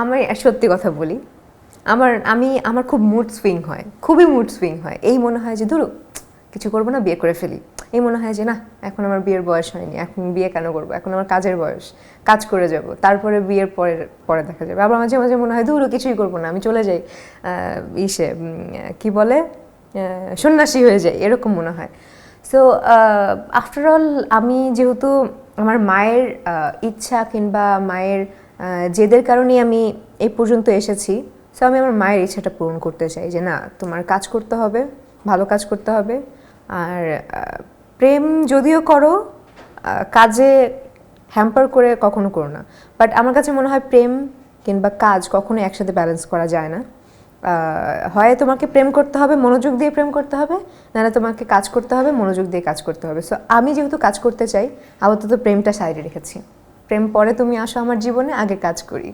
আমি সত্যি কথা বলি, আমার খুব মুড সুইং হয়, খুবই মুড সুইং হয়। এই মনে হয় যে ধরো কিছু করবো না, বিয়ে করে ফেলি। এই মনে হয় যে না, এখন আমার বিয়ের বয়স হয়নি, এখন বিয়ে কেন করবো, এখন আমার কাজের বয়স, কাজ করে যাব, তারপরে বিয়ের পরে পরে দেখা যাবে। আবার মাঝে মাঝে মনে হয় ধরো কিছুই করবো না, আমি চলে যাই কি বলে সন্ন্যাসী হয়ে যাই, এরকম মনে হয়। সো আফটার অল আমি যেহেতু আমার মায়ের ইচ্ছা কিংবা মায়ের জেদের কারণেই আমি এই পর্যন্ত এসেছি, সো আমি আমার মায়ের ইচ্ছাটা পূরণ করতে চাই যে না, তোমার কাজ করতে হবে, ভালো কাজ করতে হবে। আর প্রেম যদিও করো, কাজে হ্যাম্পার করে কখনো করো না। বাট আমার কাছে মনে হয় প্রেম কিংবা কাজ কখনো একসাথে ব্যালেন্স করা যায় না। হয় তোমাকে প্রেম করতে হবে, মনোযোগ দিয়ে প্রেম করতে হবে, নাহলে তোমাকে কাজ করতে হবে, মনোযোগ দিয়ে কাজ করতে হবে। সো আমি যেহেতু কাজ করতে চাই, আপাতত প্রেমটা সাইডে রেখেছি। প্রেম পরে তুমি আসো আমার জীবনে, আগে কাজ করি।